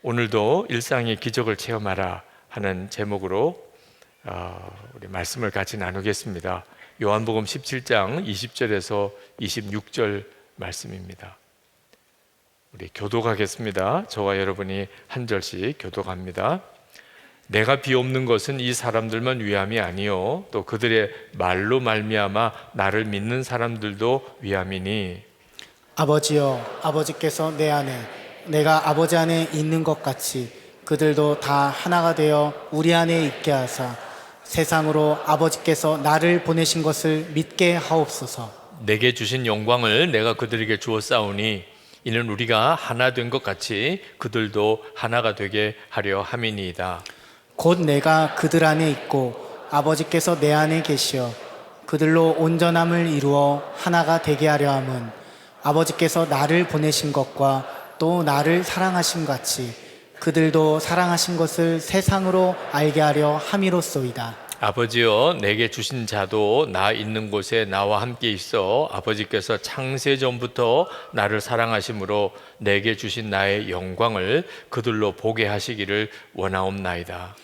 오늘도 일상의 기적을 체험하라 하는 제목으로 우리 말씀을 같이 나누겠습니다. 요한복음 17장 20절에서 26절 말씀입니다. 우리 교독하겠습니다. 저와 여러분이 한 절씩 교독합니다. 내가 비옵는 것은 이 사람들만 위함이 아니요 또 그들의 말로 말미암아 나를 믿는 사람들도 위함이니. 아버지여, 아버지께서 내 안에 내가 아버지 안에 있는 것 같이 그들도 다 하나가 되어 우리 안에 있게 하사 세상으로 아버지께서 나를 보내신 것을 믿게 하옵소서. 내게 주신 영광을 내가 그들에게 주었사오니 이는 우리가 하나 된 것 같이 그들도 하나가 되게 하려 함이니이다. 곧 내가 그들 안에 있고 아버지께서 내 안에 계시어 그들로 온전함을 이루어 하나가 되게 하려 함은 아버지께서 나를 보내신 것과 또 나를 사랑하신 같이 그들도 사랑하신 것을 세상으로 알게 하려 함이로소이다. 아버지여, 내게 주신 자도 나 있는 곳에 나와 함께 있어 아버지께서 창세 전부터 나를 사랑하심으로 내게 주신 나의 영광을 그들로 보게 하시기를 원하옵나이다.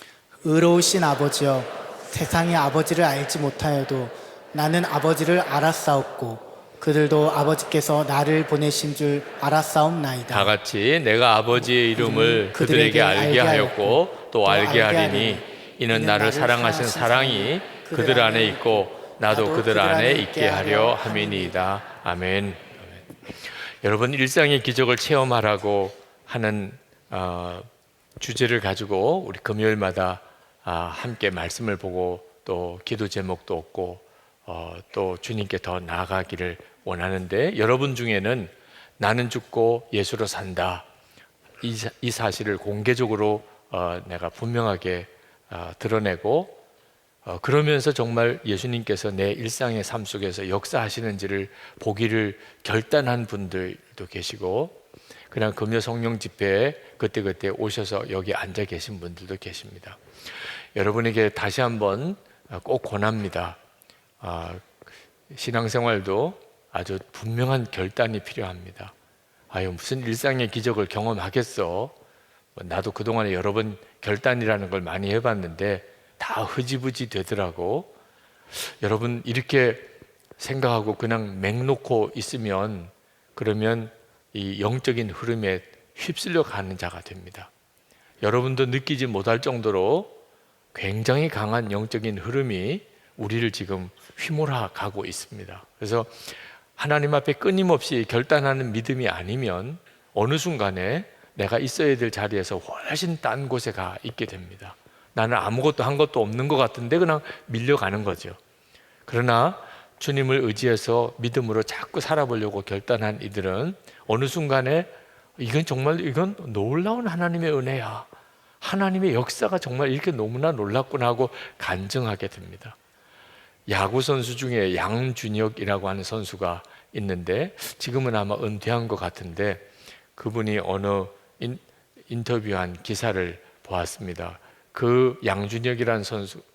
의로우신 아버지여, 세상이 아버지를 알지 못하여도 나는 아버지를 알았사옵고 그들도 아버지께서 나를 보내신 줄 알았사옵나이다. 다 같이 내가 아버지의 이름을 그들에게 알게 하였고 또 알게 하리니 이는 나를 사랑하신 사랑이 그들 안에 있고 나도 그들 안에 있게 하려 함이니이다. 아멘. 여러분, 일상의 기적을 체험하라고 하는 주제를 가지고 우리 금요일마다 함께 말씀을 보고 또 기도 제목도 얻고 또 주님께 더 나아가기를 원하는데, 여러분 중에는 나는 죽고 예수로 산다, 이 사실을 공개적으로 내가 분명하게 드러내고 그러면서 정말 예수님께서 내 일상의 삶 속에서 역사하시는지를 보기를 결단한 분들도 계시고, 그냥 금요 성령 집회에 그때그때 오셔서 여기 앉아 계신 분들도 계십니다. 여러분에게 다시 한번 꼭 권합니다. 신앙생활도 아주 분명한 결단이 필요합니다. 무슨 일상의 기적을 경험하겠어. 나도 그동안에 여러 번 결단이라는 걸 많이 해봤는데 다 흐지부지 되더라고. 여러분, 이렇게 생각하고 그냥 맹 놓고 있으면 그러면 이 영적인 흐름에 휩쓸려 가는 자가 됩니다. 여러분도 느끼지 못할 정도로 굉장히 강한 영적인 흐름이 우리를 지금 휘몰아 가고 있습니다. 그래서 하나님 앞에 끊임없이 결단하는 믿음이 아니면 어느 순간에 내가 있어야 될 자리에서 훨씬 딴 곳에 가 있게 됩니다. 나는 아무것도 한 것도 없는 것 같은데 그냥 밀려가는 거죠. 그러나 주님을 의지해서 믿음으로 자꾸 살아보려고 결단한 이들은 어느 순간에 이건 놀라운 하나님의 은혜야, 하나님의 역사가 정말 이렇게 너무나 놀랍구나 하고 간증하게 됩니다. 야구 선수 중에 양준혁이라고 하는 선수가 있는데 지금은 아마 은퇴한 것 같은데, 그분이 어느 인터뷰한 기사를 보았습니다. 그 양준혁이라는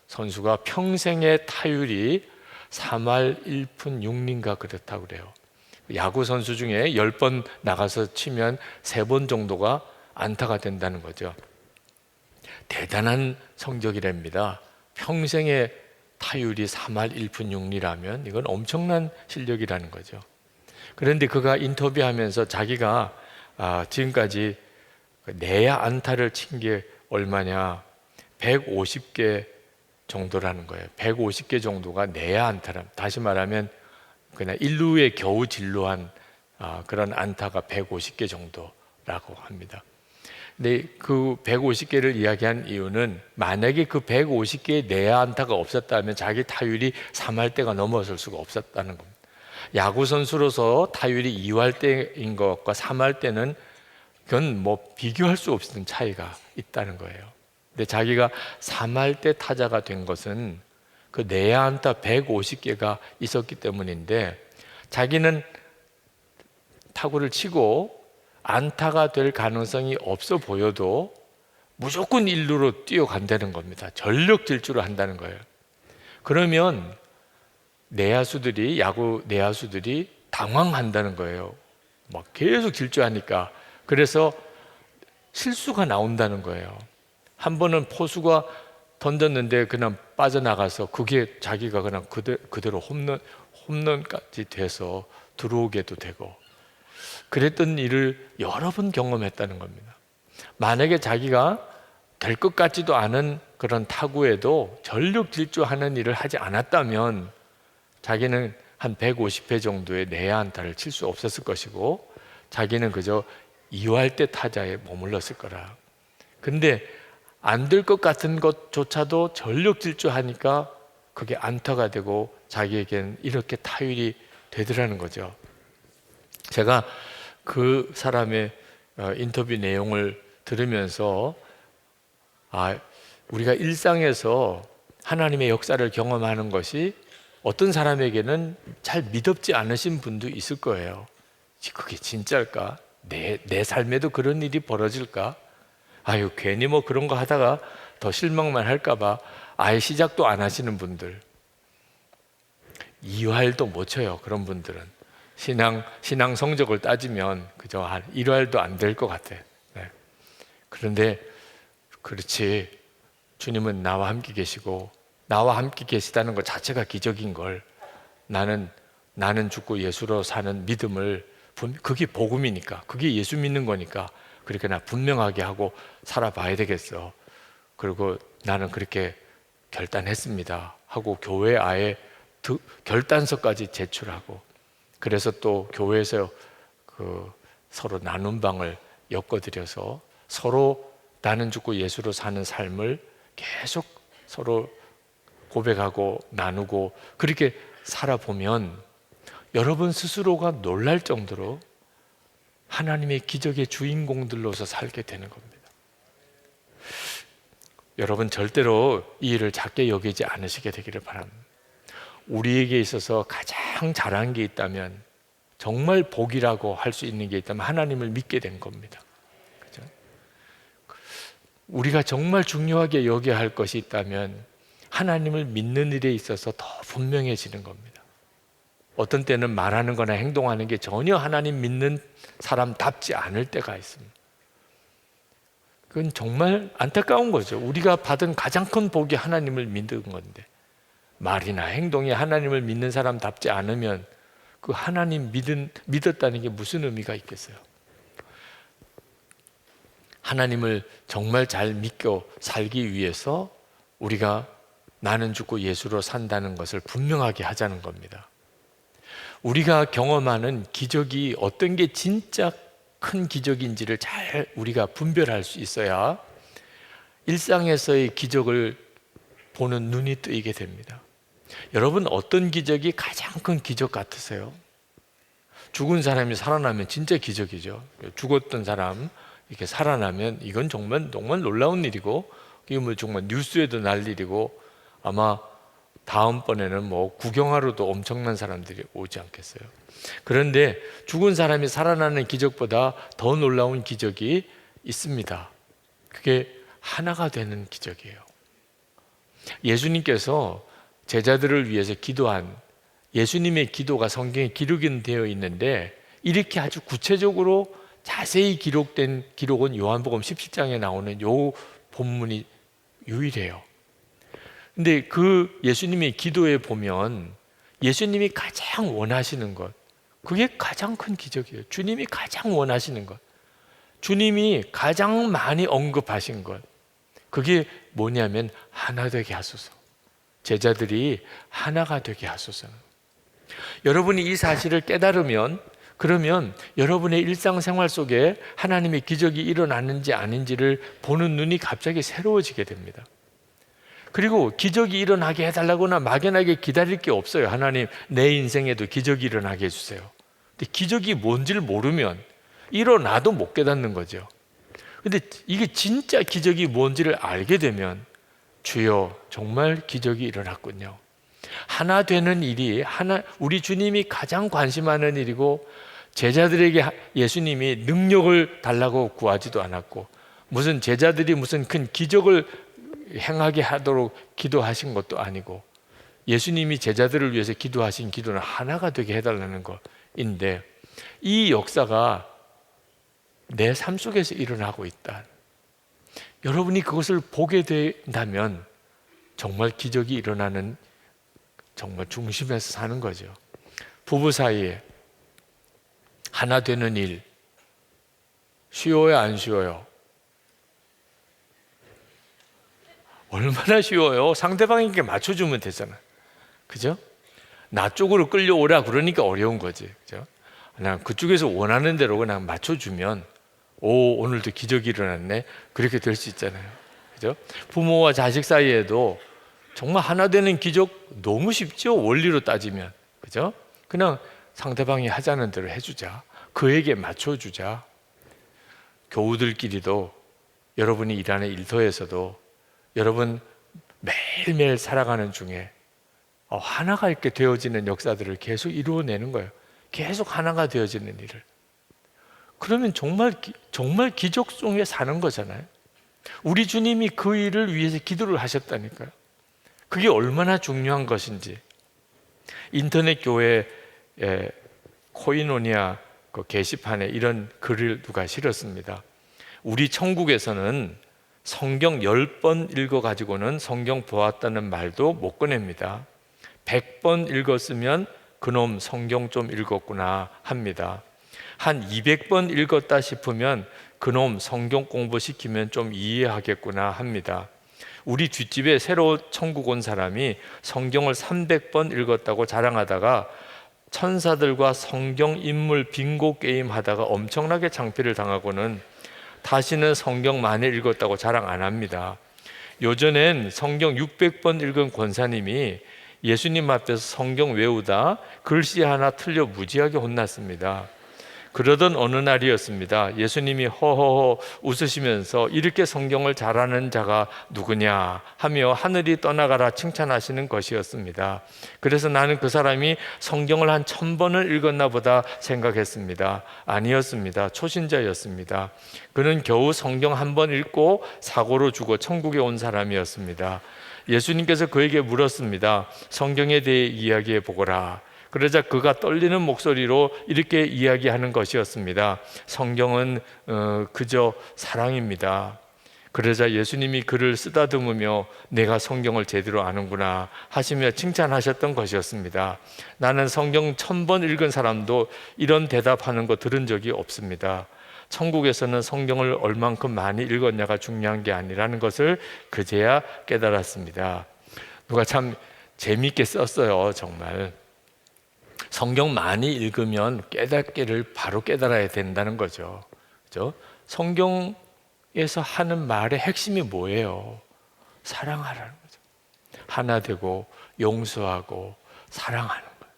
선수가 평생의 타율이 3할 1푼 6리인가 그렇다고 그래요. 야구 선수 중에 10번 나가서 치면 3번 정도가 안타가 된다는 거죠. 대단한 성적이랍니다. 평생의 타율이 3할 1푼 6리라면 이건 엄청난 실력이라는 거죠. 그런데 그가 인터뷰하면서 자기가 지금까지 내야 안타를 친 게 얼마냐, 150개 정도라는 거예요. 150개 정도가 내야 안타라. 다시 말하면 그냥 1루에 겨우 진루한 그런 안타가 150개 정도라고 합니다. 근데 그 150개를 이야기한 이유는 만약에 그 150개의 내야 안타가 없었다면 자기 타율이 3할 때가 넘어설 수가 없었다는 겁니다. 야구 선수로서 타율이 2할 때인 것과 3할 때는 그건 뭐 비교할 수 없는 차이가 있다는 거예요. 근데 자기가 3할 때 타자가 된 것은 그 내야 안타 150개가 있었기 때문인데, 자기는 타구를 치고 안타가 될 가능성이 없어 보여도 무조건 1루로 뛰어간다는 겁니다. 전력 질주를 한다는 거예요. 그러면 야구 내야수들이 당황한다는 거예요. 막 계속 질주하니까. 그래서 실수가 나온다는 거예요. 한 번은 포수가 던졌는데 그냥 빠져나가서 그게 자기가 그냥 그대로 홈런까지 돼서 들어오게도 되고, 그랬던 일을 여러 번 경험했다는 겁니다. 만약에 자기가 될 것 같지도 않은 그런 타구에도 전력 질주하는 일을 하지 않았다면 자기는 한 150회 정도의 내야 안타를 칠 수 없었을 것이고, 자기는 그저 2할 때 타자에 머물렀을 거라. 근데 안 될 것 같은 것조차도 전력 질주하니까 그게 안타가 되고 자기에겐 이렇게 타율이 되더라는 거죠. 제가 그 사람의 인터뷰 내용을 들으면서 우리가 일상에서 하나님의 역사를 경험하는 것이 어떤 사람에게는 잘 미덥지 않으신 분도 있을 거예요. 그게 진짜일까? 내 삶에도 그런 일이 벌어질까? 괜히 뭐 그런 거 하다가 더 실망만 할까봐 아예 시작도 안 하시는 분들, 2할도 못 쳐요. 그런 분들은 신앙 성적을 따지면 그저 한 1할도 안 될 것 같아. 네. 그런데 그렇지, 주님은 나와 함께 계시고 나와 함께 계시다는 것 자체가 기적인 걸, 나는 죽고 예수로 사는 믿음을, 그게 복음이니까, 그게 예수 믿는 거니까 그렇게 나 분명하게 하고 살아봐야 되겠어. 그리고 나는 그렇게 결단했습니다 하고 교회에 아예 결단서까지 제출하고, 그래서 또 교회에서 서로 나눔 방을 엮어드려서 서로 나는 죽고 예수로 사는 삶을 계속 서로 고백하고 나누고 그렇게 살아보면 여러분 스스로가 놀랄 정도로 하나님의 기적의 주인공들로서 살게 되는 겁니다. 여러분 절대로 이 일을 작게 여기지 않으시게 되기를 바랍니다. 우리에게 있어서 가장 잘한 게 있다면, 정말 복이라고 할 수 있는 게 있다면 하나님을 믿게 된 겁니다. 그렇죠? 우리가 정말 중요하게 여겨야 할 것이 있다면 하나님을 믿는 일에 있어서 더 분명해지는 겁니다. 어떤 때는 말하는 거나 행동하는 게 전혀 하나님 믿는 사람답지 않을 때가 있습니다. 그건 정말 안타까운 거죠. 우리가 받은 가장 큰 복이 하나님을 믿는 건데 말이나 행동이 하나님을 믿는 사람답지 않으면 그 하나님 믿었다는 게 무슨 의미가 있겠어요? 하나님을 정말 잘 믿고 살기 위해서 우리가 나는 죽고 예수로 산다는 것을 분명하게 하자는 겁니다. 우리가 경험하는 기적이 어떤 게 진짜 큰 기적인지를 잘 우리가 분별할 수 있어야 일상에서의 기적을 보는 눈이 뜨이게 됩니다. 여러분, 어떤 기적이 가장 큰 기적 같으세요? 죽은 사람이 살아나면 진짜 기적이죠. 죽었던 사람 이렇게 살아나면 이건 정말 놀라운 일이고, 이게 뭐 정말 뉴스에도 날 일이고, 아마 다음번에는 뭐 구경하러도 엄청난 사람들이 오지 않겠어요? 그런데 죽은 사람이 살아나는 기적보다 더 놀라운 기적이 있습니다. 그게 하나가 되는 기적이에요. 예수님께서 제자들을 위해서 기도한 예수님의 기도가 성경에 기록되어 있는데, 이렇게 아주 구체적으로 자세히 기록된 기록은 요한복음 17장에 나오는 요 본문이 유일해요. 근데 그 예수님의 기도에 보면 예수님이 가장 원하시는 것, 그게 가장 큰 기적이에요. 주님이 가장 원하시는 것, 주님이 가장 많이 언급하신 것, 그게 뭐냐면 하나 되게 하소서. 제자들이 하나가 되게 하소서. 여러분이 이 사실을 깨달으면, 그러면 여러분의 일상생활 속에 하나님의 기적이 일어나는지 아닌지를 보는 눈이 갑자기 새로워지게 됩니다. 그리고 기적이 일어나게 해달라거나 막연하게 기다릴 게 없어요. 하나님, 내 인생에도 기적이 일어나게 해주세요. 근데 기적이 뭔지를 모르면 일어나도 못 깨닫는 거죠. 근데 이게 진짜 기적이 뭔지를 알게 되면, 주여, 정말 기적이 일어났군요. 하나 되는 일이 우리 주님이 가장 관심하는 일이고, 제자들에게 예수님이 능력을 달라고 구하지도 않았고, 무슨 제자들이 무슨 큰 기적을 행하게 하도록 기도하신 것도 아니고, 예수님이 제자들을 위해서 기도하신 기도는 하나가 되게 해달라는 것인데, 이 역사가 내 삶 속에서 일어나고 있다. 여러분이 그것을 보게 된다면 정말 기적이 일어나는 정말 중심에서 사는 거죠. 부부 사이에 하나 되는 일 쉬워요, 안 쉬워요? 얼마나 쉬워요? 상대방에게 맞춰주면 되잖아. 그죠? 나 쪽으로 끌려오라 그러니까 어려운 거지. 그죠? 그냥 그쪽에서 원하는 대로 그냥 맞춰주면 오늘도 기적이 일어났네. 그렇게 될 수 있잖아요. 그죠? 부모와 자식 사이에도 정말 하나 되는 기적 너무 쉽죠? 원리로 따지면. 그죠? 그냥 상대방이 하자는 대로 해주자. 그에게 맞춰주자. 교우들끼리도 여러분이 일하는 일터에서도 여러분 매일매일 살아가는 중에 하나가 이렇게 되어지는 역사들을 계속 이루어내는 거예요. 계속 하나가 되어지는 일을. 그러면 정말 기적 속에 사는 거잖아요. 우리 주님이 그 일을 위해서 기도를 하셨다니까요. 그게 얼마나 중요한 것인지. 인터넷 교회 코이노니아 그 게시판에 이런 글을 누가 실었습니다. 우리 천국에서는 성경 10번 읽어가지고는 성경 보았다는 말도 못 꺼냅니다. 100번 읽었으면 그놈 성경 좀 읽었구나 합니다. 한 200번 읽었다 싶으면 그놈 성경 공부시키면 좀 이해하겠구나 합니다. 우리 뒷집에 새로 천국 온 사람이 성경을 300번 읽었다고 자랑하다가 천사들과 성경 인물 빙고 게임 하다가 엄청나게 창피를 당하고는 다시는 성경 많이 읽었다고 자랑 안 합니다. 요전엔 성경 600번 읽은 권사님이 예수님 앞에서 성경 외우다 글씨 하나 틀려 무지하게 혼났습니다. 그러던 어느 날이었습니다. 예수님이 허허허 웃으시면서 이렇게 성경을 잘하는 자가 누구냐 하며 하늘이 떠나가라 칭찬하시는 것이었습니다. 그래서 나는 그 사람이 성경을 한 1000번을 읽었나 보다 생각했습니다. 아니었습니다. 초신자였습니다. 그는 겨우 성경 한 번 읽고 사고로 죽어 천국에 온 사람이었습니다. 예수님께서 그에게 물었습니다. 성경에 대해 이야기해 보거라. 그러자 그가 떨리는 목소리로 이렇게 이야기하는 것이었습니다. 성경은 그저 사랑입니다. 그러자 예수님이 그를 쓰다듬으며 내가 성경을 제대로 아는구나 하시며 칭찬하셨던 것이었습니다. 나는 성경 1000번 읽은 사람도 이런 대답하는 거 들은 적이 없습니다. 천국에서는 성경을 얼만큼 많이 읽었냐가 중요한 게 아니라는 것을 그제야 깨달았습니다. 누가 참 재미있게 썼어요. 정말 성경 많이 읽으면 깨닫기를 바로 깨달아야 된다는 거죠. 그죠? 성경에서 하는 말의 핵심이 뭐예요? 사랑하라는 거죠. 하나 되고 용서하고 사랑하는 거예요.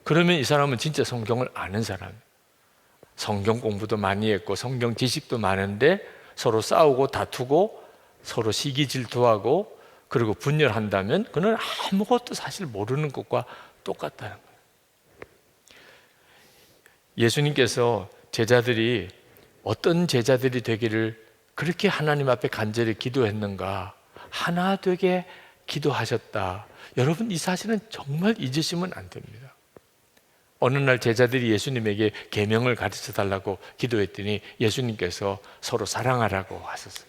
그러면 이 사람은 진짜 성경을 아는 사람이에요. 성경 공부도 많이 했고 성경 지식도 많은데 서로 싸우고 다투고 서로 시기 질투하고 그리고 분열한다면 그는 아무것도 사실 모르는 것과 똑같다는 거예요. 예수님께서 제자들이 어떤 제자들이 되기를 그렇게 하나님 앞에 간절히 기도했는가? 하나 되게 기도하셨다. 여러분 이 사실은 정말 잊으시면 안 됩니다. 어느 날 제자들이 예수님에게 계명을 가르쳐 달라고 기도했더니 예수님께서 서로 사랑하라고 하셨어요.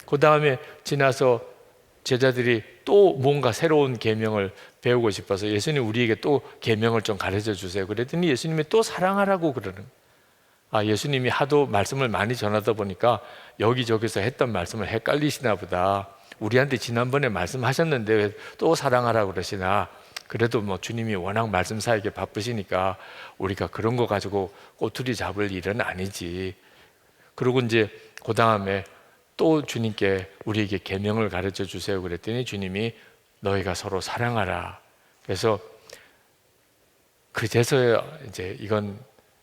그 다음에 지나서 제자들이 또 뭔가 새로운 계명을 배우고 싶어서 예수님 우리에게 또 계명을 좀 가르쳐 주세요. 그랬더니 예수님이 또 사랑하라고 그러는 거예요. 예수님이 하도 말씀을 많이 전하다 보니까 여기저기서 했던 말씀을 헷갈리시나 보다. 우리한테 지난번에 말씀하셨는데 왜 또 사랑하라고 그러시나. 그래도 뭐 주님이 워낙 말씀 사역에 바쁘시니까 우리가 그런 거 가지고 꼬투리 잡을 일은 아니지. 그리고 이제 그 다음에 또 주님께 우리에게 계명을 가르쳐 주세요 그랬더니 주님이 너희가 서로 사랑하라. 그래서 그제서야 이제 이건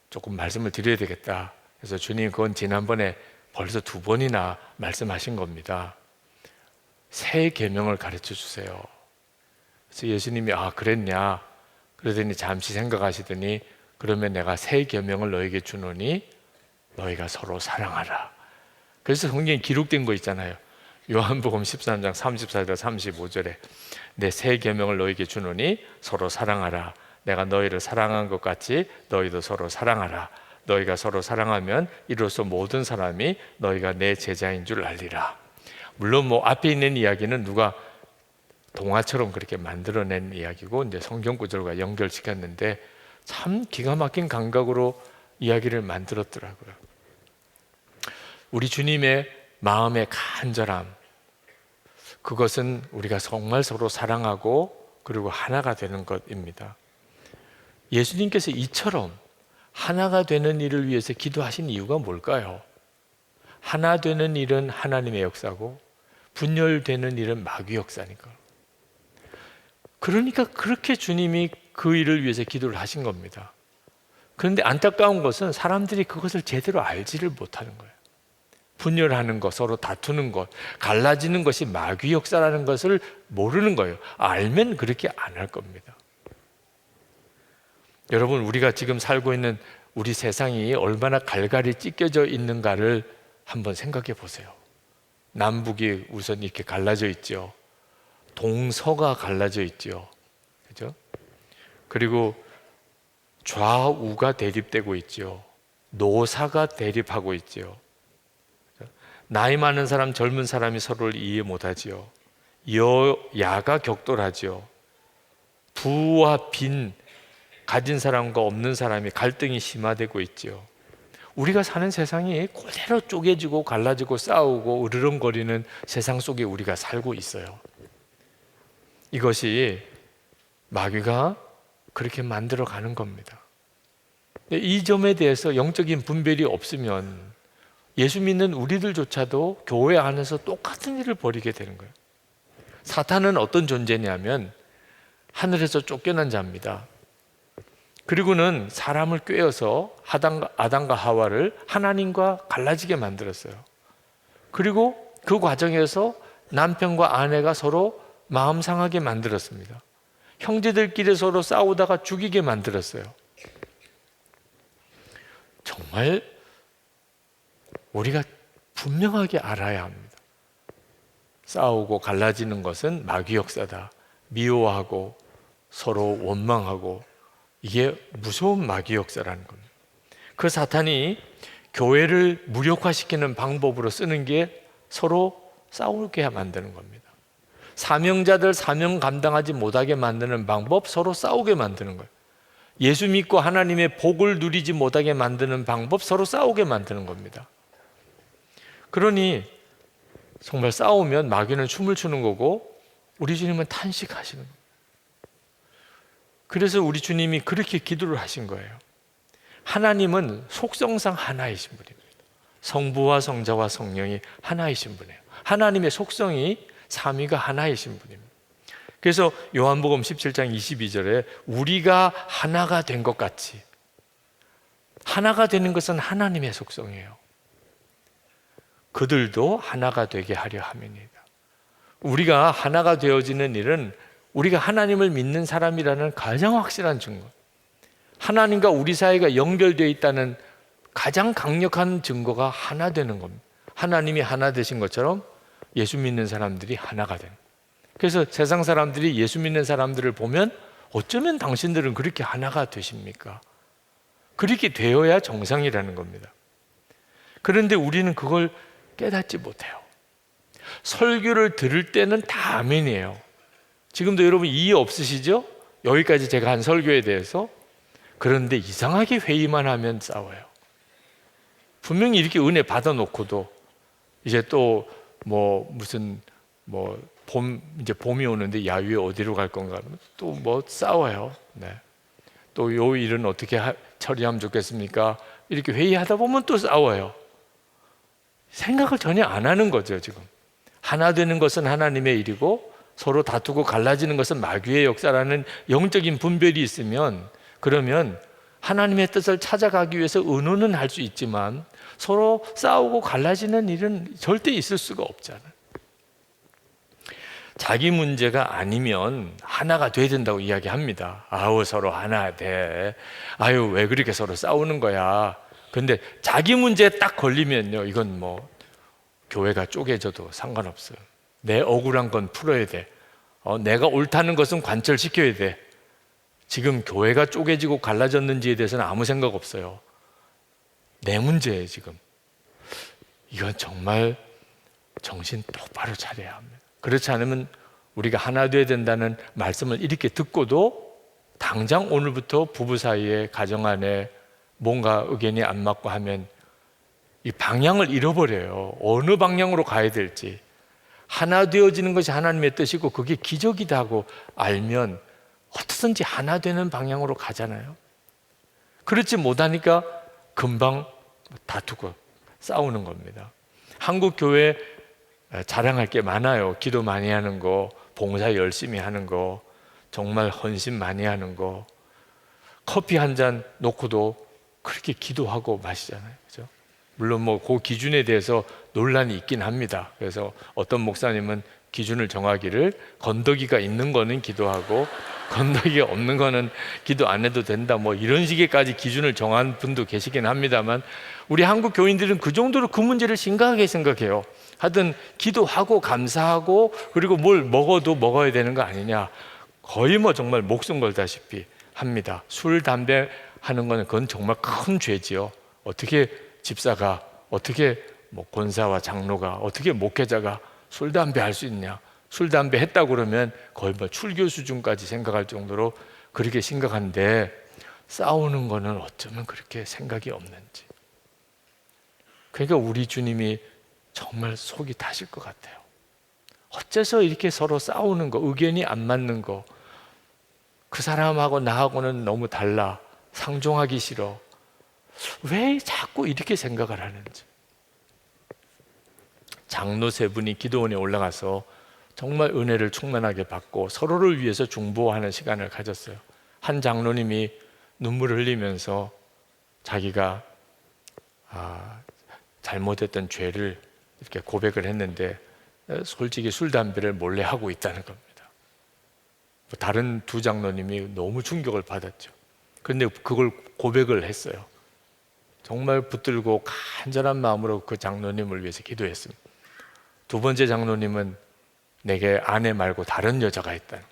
조금 말씀을 드려야 되겠다. 그래서 주님 그건 지난번에 벌써 2번이나 말씀하신 겁니다. 새 계명을 가르쳐 주세요. 그래서 예수님이 그랬냐? 그러더니 잠시 생각하시더니 그러면 내가 새 계명을 너에게 주노니 너희가 서로 사랑하라. 그래서 성경에 기록된 거 있잖아요. 요한복음 13장 34절 35절에 내 새 계명을 너에게 주노니 서로 사랑하라. 내가 너희를 사랑한 것 같이 너희도 서로 사랑하라. 너희가 서로 사랑하면 이로써 모든 사람이 너희가 내 제자인 줄 알리라. 물론 뭐 앞에 있는 이야기는 누가 동화처럼 그렇게 만들어낸 이야기고 이제 성경 구절과 연결시켰는데 참 기가 막힌 감각으로 이야기를 만들었더라고요. 우리 주님의 마음의 간절함, 그것은 우리가 정말 서로 사랑하고 그리고 하나가 되는 것입니다. 예수님께서 이처럼 하나가 되는 일을 위해서 기도하신 이유가 뭘까요? 하나 되는 일은 하나님의 역사고 분열되는 일은 마귀 역사니까. 그러니까 그렇게 주님이 그 일을 위해서 기도를 하신 겁니다. 그런데 안타까운 것은 사람들이 그것을 제대로 알지를 못하는 거예요. 분열하는 것, 서로 다투는 것, 갈라지는 것이 마귀 역사라는 것을 모르는 거예요. 알면 그렇게 안 할 겁니다. 여러분, 우리가 지금 살고 있는 우리 세상이 얼마나 갈갈이 찢겨져 있는가를 한번 생각해 보세요. 남북이 우선 이렇게 갈라져 있죠. 동서가 갈라져 있죠. 그죠? 그리고 좌우가 대립되고 있죠. 노사가 대립하고 있죠. 나이 많은 사람, 젊은 사람이 서로를 이해 못하지요. 여야가 격돌하지요. 부와 빈, 가진 사람과 없는 사람이 갈등이 심화되고 있지요. 우리가 사는 세상이 그대로 쪼개지고 갈라지고 싸우고 으르렁거리는 세상 속에 우리가 살고 있어요. 이것이 마귀가 그렇게 만들어 가는 겁니다. 이 점에 대해서 영적인 분별이 없으면 예수 믿는 우리들조차도 교회 안에서 똑같은 일을 벌이게 되는 거예요. 사탄은 어떤 존재냐면 하늘에서 쫓겨난 자입니다. 그리고는 사람을 꾀어서 아담과 하와를 하나님과 갈라지게 만들었어요. 그리고 그 과정에서 남편과 아내가 서로 마음 상하게 만들었습니다. 형제들끼리 서로 싸우다가 죽이게 만들었어요. 정말 우리가 분명하게 알아야 합니다. 싸우고 갈라지는 것은 마귀 역사다. 미워하고 서로 원망하고 이게 무서운 마귀 역사라는 겁니다. 그 사탄이 교회를 무력화시키는 방법으로 쓰는 게 서로 싸우게 만드는 겁니다. 사명자들 사명 감당하지 못하게 만드는 방법, 서로 싸우게 만드는 거예요. 예수 믿고 하나님의 복을 누리지 못하게 만드는 방법, 서로 싸우게 만드는 겁니다. 그러니 정말 싸우면 마귀는 춤을 추는 거고 우리 주님은 탄식하시는 거예요. 그래서 우리 주님이 그렇게 기도를 하신 거예요. 하나님은 속성상 하나이신 분입니다. 성부와 성자와 성령이 하나이신 분이에요. 하나님의 속성이 삼위가 하나이신 분입니다. 그래서 요한복음 17장 22절에 우리가 하나가 된 것 같이, 하나가 되는 것은 하나님의 속성이에요. 그들도 하나가 되게 하려 함이니이다. 우리가 하나가 되어지는 일은 우리가 하나님을 믿는 사람이라는 가장 확실한 증거, 하나님과 우리 사이가 연결되어 있다는 가장 강력한 증거가 하나 되는 겁니다. 하나님이 하나 되신 것처럼 예수 믿는 사람들이 하나가 되는 거예요. 그래서 세상 사람들이 예수 믿는 사람들을 보면 어쩌면 당신들은 그렇게 하나가 되십니까? 그렇게 되어야 정상이라는 겁니다. 그런데 우리는 그걸 깨닫지 못해요. 설교를 들을 때는 다 아멘이에요. 지금도 여러분 이해 없으시죠? 여기까지 제가 한 설교에 대해서. 그런데 이상하게 회의만 하면 싸워요. 분명히 이렇게 은혜 받아놓고도 이제 또 무슨 이제 봄이 오는데 야유회 어디로 갈 건가 또 싸워요. 네. 또 요 일은 어떻게 처리하면 좋겠습니까? 이렇게 회의하다 보면 또 싸워요. 생각을 전혀 안 하는 거죠. 지금 하나 되는 것은 하나님의 일이고 서로 다투고 갈라지는 것은 마귀의 역사라는 영적인 분별이 있으면, 그러면 하나님의 뜻을 찾아가기 위해서 의논은 할 수 있지만 서로 싸우고 갈라지는 일은 절대 있을 수가 없잖아요. 자기 문제가 아니면 하나가 돼야 된다고 이야기합니다. 아우 서로 하나 돼. 아유 왜 그렇게 서로 싸우는 거야. 근데 자기 문제에 딱 걸리면요, 이건 교회가 쪼개져도 상관없어요. 내 억울한 건 풀어야 돼. 내가 옳다는 것은 관철시켜야 돼. 지금 교회가 쪼개지고 갈라졌는지에 대해서는 아무 생각 없어요. 내 문제예요 지금. 이건 정말 정신 똑바로 차려야 합니다. 그렇지 않으면 우리가 하나 되어야 된다는 말씀을 이렇게 듣고도 당장 오늘부터 부부 사이에 가정 안에 뭔가 의견이 안 맞고 하면 이 방향을 잃어버려요. 어느 방향으로 가야 될지. 하나 되어지는 것이 하나님의 뜻이고 그게 기적이다 하고 알면 어떻든지 하나 되는 방향으로 가잖아요. 그렇지 못하니까 금방 다투고 싸우는 겁니다. 한국 교회 자랑할 게 많아요. 기도 많이 하는 거, 봉사 열심히 하는 거, 정말 헌신 많이 하는 거. 커피 한 잔 놓고도 그렇게 기도하고 마시잖아요. 그죠? 물론 뭐 그 기준에 대해서 논란이 있긴 합니다. 그래서 어떤 목사님은 기준을 정하기를 건더기가 있는 거는 기도하고 건더기가 없는 거는 기도 안 해도 된다, 뭐 이런 식의까지 기준을 정한 분도 계시긴 합니다만, 우리 한국 교인들은 그 정도로 그 문제를 심각하게 생각해요. 하여튼 기도하고 감사하고 그리고 뭘 먹어도 먹어야 되는 거 아니냐, 거의 뭐 정말 목숨 걸다시피 합니다. 술, 담배 하는 거는 그건 정말 큰 죄지요. 어떻게 집사가, 어떻게 뭐 권사와 장로가, 어떻게 목회자가 술, 담배 할 수 있냐. 술, 담배 했다고 그러면 거의 뭐 출교 수준까지 생각할 정도로 그렇게 심각한데, 싸우는 거는 어쩌면 그렇게 생각이 없는지. 그러니까 우리 주님이 정말 속이 타실 것 같아요. 어째서 이렇게 서로 싸우는 거, 의견이 안 맞는 거, 그 사람하고 나하고는 너무 달라, 상종하기 싫어, 왜 자꾸 이렇게 생각을 하는지. 장로 세 분이 기도원에 올라가서 정말 은혜를 충만하게 받고 서로를 위해서 중보하는 시간을 가졌어요. 한 장로님이 눈물을 흘리면서 자기가 잘못했던 죄를 이렇게 고백을 했는데 솔직히 술, 담배를 몰래 하고 있다는 겁니다. 다른 두 장로님이 너무 충격을 받았죠. 그런데 그걸 고백을 했어요. 정말 붙들고 간절한 마음으로 그 장로님을 위해서 기도했습니다. 두 번째 장로님은 내게 아내 말고 다른 여자가 있다는,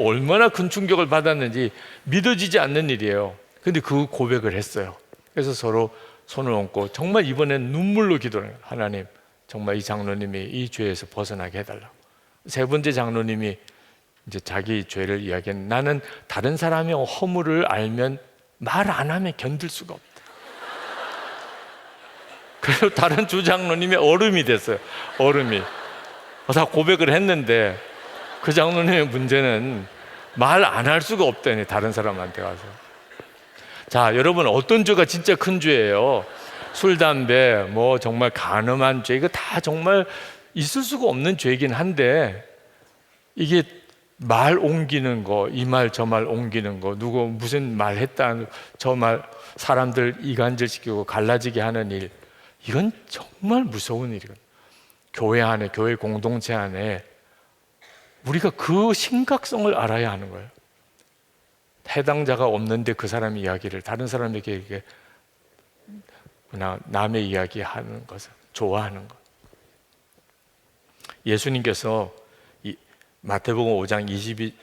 얼마나 큰 충격을 받았는지 믿어지지 않는 일이에요. 근데 그 고백을 했어요. 그래서 서로 손을 얹고 정말 이번엔 눈물로 기도해요. 하나님, 정말 이 장로님이 이 죄에서 벗어나게 해달라고. 세 번째 장로님이 이제 자기 죄를 이야기한, 나는 다른 사람의 허물을 알면 말 안 하면 견딜 수가 없다. 그래서 다른 두 장로님이 얼음이 됐어요. 얼음이. 다 고백을 했는데 그 장로님의 문제는 말 안 할 수가 없다니, 다른 사람한테 가서. 자, 여러분, 어떤 죄가 진짜 큰 죄예요? 술, 담배, 뭐 정말 간음한 죄, 이거 다 정말 있을 수가 없는 죄이긴 한데, 이게 말 옮기는 거, 이 말 저 말 옮기는 거, 누구 무슨 말 했다, 저 말 사람들 이간질시키고 갈라지게 하는 일, 이건 정말 무서운 일이거든요. 교회 안에, 교회 공동체 안에 우리가 그 심각성을 알아야 하는 거예요. 해당자가 없는데 그 사람 이야기를 다른 사람에게 이게 그냥 남의 이야기 하는 것을 좋아하는 것. 예수님께서 마태복음 5장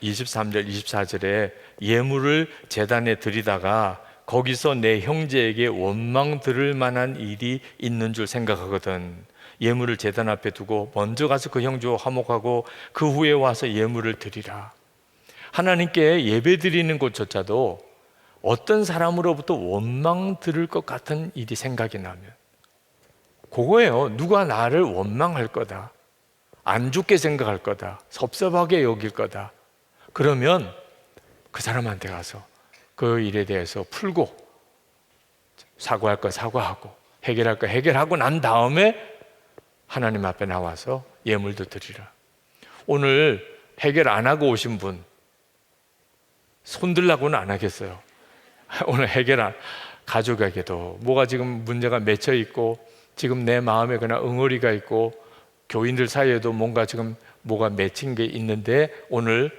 23절 24절에 예물을 제단에 드리다가 거기서 내 형제에게 원망 들을 만한 일이 있는 줄 생각하거든. 예물을 제단 앞에 두고 먼저 가서 그 형제와 화목하고 그 후에 와서 예물을 드리라. 하나님께 예배 드리는 것조차도 어떤 사람으로부터 원망 들을 것 같은 일이 생각이 나면 그거예요. 누가 나를 원망할 거다, 안 좋게 생각할 거다, 섭섭하게 여길 거다. 그러면 그 사람한테 가서 그 일에 대해서 풀고, 사과할 거 사과하고 해결할 거 해결하고 난 다음에 하나님 앞에 나와서 예물도 드리라. 오늘 해결 안 하고 오신 분 손들라고는 안 하겠어요. 오늘 해결 안, 가족에게도 뭐가 지금 문제가 맺혀 있고 지금 내 마음에 그냥 응어리가 있고 교인들 사이에도 뭔가 지금 뭐가 맺힌 게 있는데 오늘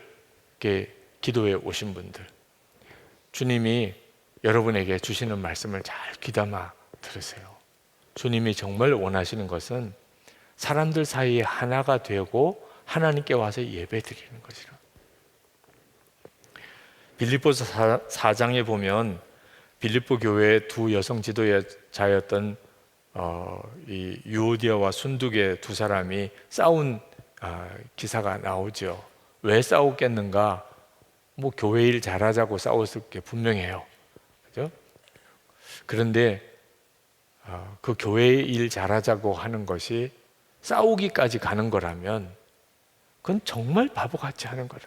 이렇게 기도해 오신 분들, 주님이 여러분에게 주시는 말씀을 잘 귀담아 들으세요. 주님이 정말 원하시는 것은 사람들 사이에 하나가 되고 하나님께 와서 예배 드리는 것이라. 빌립보서 4장에 보면 빌립보 교회의 두 여성 지도자였던 이 유오디아와 순두계 두 사람이 싸운 기사가 나오죠. 왜 싸웠겠는가? 뭐 교회 일 잘하자고 싸웠을 게 분명해요. 그죠? 그런데 그 교회 일 잘하자고 하는 것이 싸우기까지 가는 거라면 그건 정말 바보같이 하는 거라.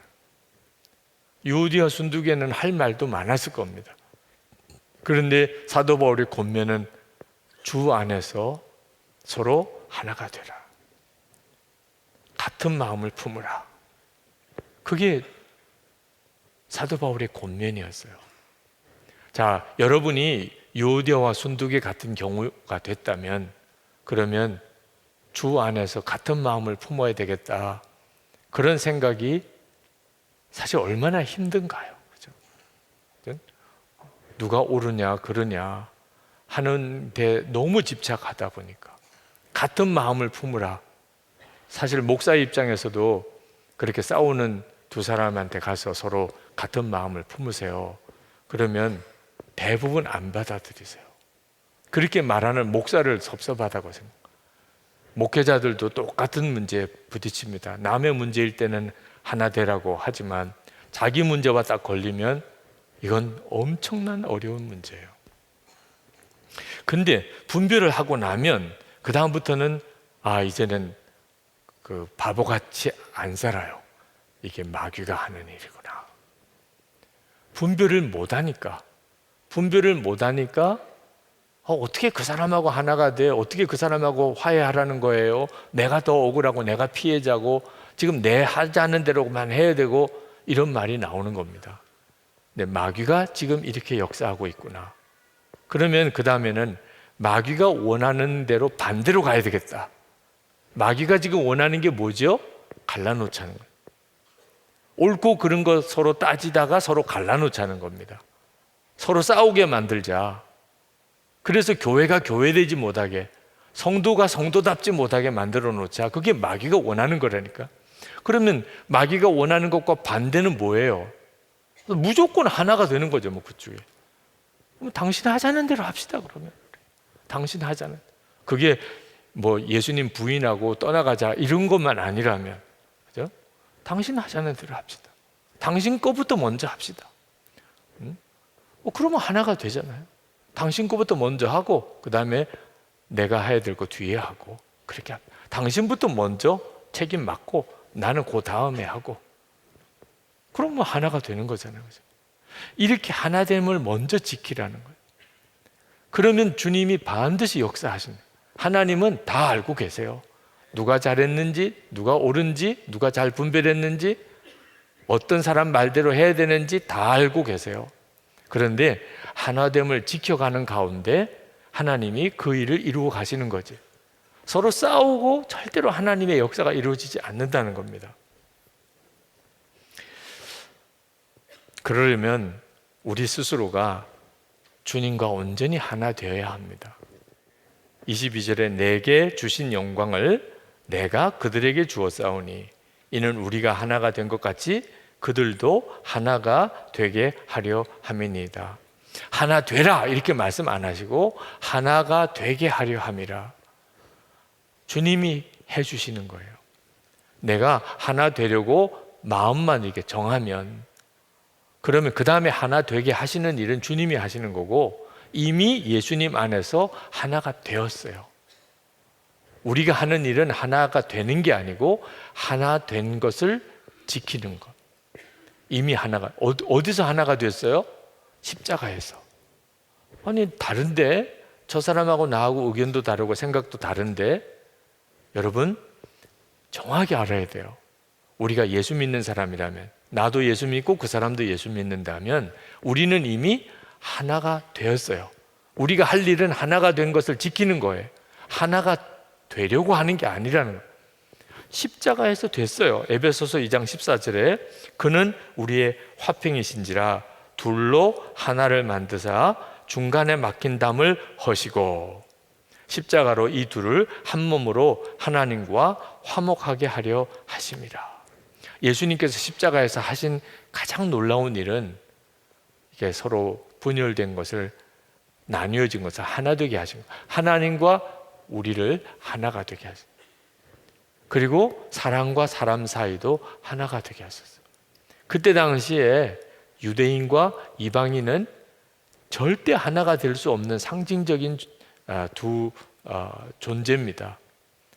유오디아 순두계는 할 말도 많았을 겁니다. 그런데 사도 바울의 권면은 주 안에서 서로 하나가 되라. 같은 마음을 품으라. 그게 사도 바울의 권면이었어요. 자, 여러분이 유오디아와 순두계 같은 경우가 됐다면 그러면 주 안에서 같은 마음을 품어야 되겠다. 그런 생각이 사실 얼마나 힘든가요? 그죠? 누가 옳으냐 그러냐 하는데 너무 집착하다 보니까 같은 마음을 품으라. 사실 목사 입장에서도 그렇게 싸우는 두 사람한테 가서 서로 같은 마음을 품으세요. 그러면 대부분 안 받아들이세요. 그렇게 말하는 목사를 섭섭하다고 생각해요. 목회자들도 똑같은 문제에 부딪힙니다. 남의 문제일 때는 하나 되라고 하지만 자기 문제와 딱 걸리면 이건 엄청난 어려운 문제예요. 근데 분별을 하고 나면 그 다음부터는 이제는 그 바보같이 안 살아요. 이게 마귀가 하는 일이구나. 분별을 못하니까 어떻게 그 사람하고 하나가 돼? 어떻게 그 사람하고 화해하라는 거예요? 내가 더 억울하고 내가 피해자고 지금 내 하자는 대로만 해야 되고 이런 말이 나오는 겁니다. 근데 마귀가 지금 이렇게 역사하고 있구나. 그러면 그 다음에는 마귀가 원하는 대로 반대로 가야 되겠다. 마귀가 지금 원하는 게 뭐죠? 갈라놓자는 거예요. 옳고 그른 거 서로 따지다가 서로 갈라놓자는 겁니다. 서로 싸우게 만들자. 그래서 교회가 교회되지 못하게, 성도가 성도답지 못하게 만들어 놓자. 그게 마귀가 원하는 거라니까. 그러면 마귀가 원하는 것과 반대는 뭐예요? 무조건 하나가 되는 거죠, 뭐 그쪽에. 그럼 당신 하자는 대로 합시다. 그러면 당신 하자는. 그게 뭐 예수님 부인하고 떠나가자 이런 것만 아니라면, 그죠? 당신 하자는 대로 합시다. 당신 거부터 먼저 합시다. 그러면 하나가 되잖아요. 당신 거부터 먼저 하고 그 다음에 내가 해야 될 거 뒤에 하고 그렇게 합니다. 당신부터 먼저 책임 맡고 나는 그 다음에 하고 그러면 하나가 되는 거잖아요. 그죠? 이렇게 하나됨을 먼저 지키라는 거예요. 그러면 주님이 반드시 역사하십니다. 하나님은 다 알고 계세요. 누가 잘했는지, 누가 옳은지, 누가 잘 분별했는지, 어떤 사람 말대로 해야 되는지 다 알고 계세요. 그런데 하나됨을 지켜가는 가운데 하나님이 그 일을 이루어 가시는 거지. 서로 싸우고 절대로 하나님의 역사가 이루어지지 않는다는 겁니다. 그러려면 우리 스스로가 주님과 온전히 하나 되어야 합니다. 22절에 내게 주신 영광을 내가 그들에게 주었사오니 이는 우리가 하나가 된 것 같이 그들도 하나가 되게 하려 함이니이다. 하나 되라 이렇게 말씀 안 하시고 하나가 되게 하려 함이라. 주님이 해주시는 거예요. 내가 하나 되려고 마음만 이렇게 정하면 그러면 그 다음에 하나 되게 하시는 일은 주님이 하시는 거고 이미 예수님 안에서 하나가 되었어요. 우리가 하는 일은 하나가 되는 게 아니고 하나 된 것을 지키는 것. 이미 하나가 어디서 하나가 됐어요? 십자가에서. 아니 다른데 저 사람하고 나하고 의견도 다르고 생각도 다른데 여러분 정확히 알아야 돼요. 우리가 예수 믿는 사람이라면 나도 예수 믿고 그 사람도 예수 믿는다면 우리는 이미 하나가 되었어요. 우리가 할 일은 하나가 된 것을 지키는 거예요. 하나가 되려고 하는 게 아니라는 거예요. 십자가에서 됐어요. 에베소서 2장 14절에 그는 우리의 화평이신지라 둘로 하나를 만드사 중간에 막힌 담을 허시고 십자가로 이 둘을 한 몸으로 하나님과 화목하게 하려 하심이라. 예수님께서 십자가에서 하신 가장 놀라운 일은 이게 서로 분열된 것을 나뉘어진 것을 하나 되게 하신 거예요. 하나님과 우리를 하나가 되게 하신 거예요. 그리고 사람과 사람 사이도 하나가 되게 하셨어요. 그때 당시에 유대인과 이방인은 절대 하나가 될 수 없는 상징적인 두 존재입니다.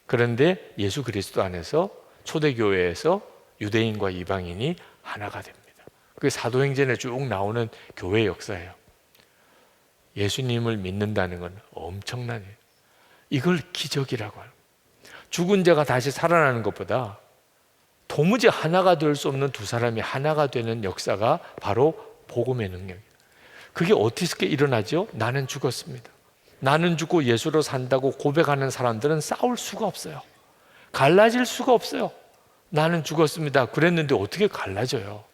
그런데 예수 그리스도 안에서 초대교회에서 유대인과 이방인이 하나가 됩니다. 그게 사도행전에 쭉 나오는 교회 역사예요. 예수님을 믿는다는 건 엄청난 일이에요. 이걸 기적이라고 해요. 죽은 자가 다시 살아나는 것보다 도무지 하나가 될 수 없는 두 사람이 하나가 되는 역사가 바로 복음의 능력이에요. 그게 어떻게 일어나죠? 나는 죽었습니다. 나는 죽고 예수로 산다고 고백하는 사람들은 싸울 수가 없어요. 갈라질 수가 없어요. 나는 죽었습니다. 그랬는데 어떻게 갈라져요?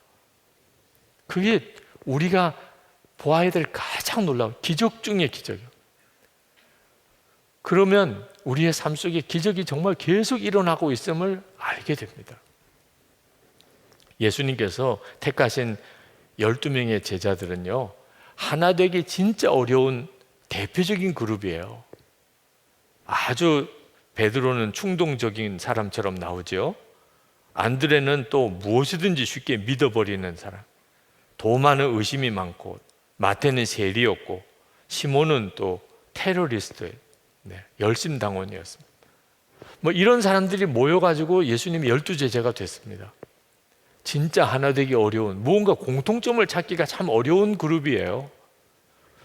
그게 우리가 보아야 될 가장 놀라운 기적 중의 기적이에요. 그러면 우리의 삶 속에 기적이 정말 계속 일어나고 있음을 알게 됩니다. 예수님께서 택하신 12명의 제자들은요, 하나 되기 진짜 어려운 대표적인 그룹이에요. 아주 베드로는 충동적인 사람처럼 나오죠. 안드레는 또 무엇이든지 쉽게 믿어버리는 사람, 도마는 의심이 많고, 마태는 세리였고, 시몬은 또 테러리스트예요. 열심당원이었습니다. 이런 사람들이 모여가지고 예수님이 12제자가 됐습니다. 진짜 하나 되기 어려운, 무언가 공통점을 찾기가 참 어려운 그룹이에요.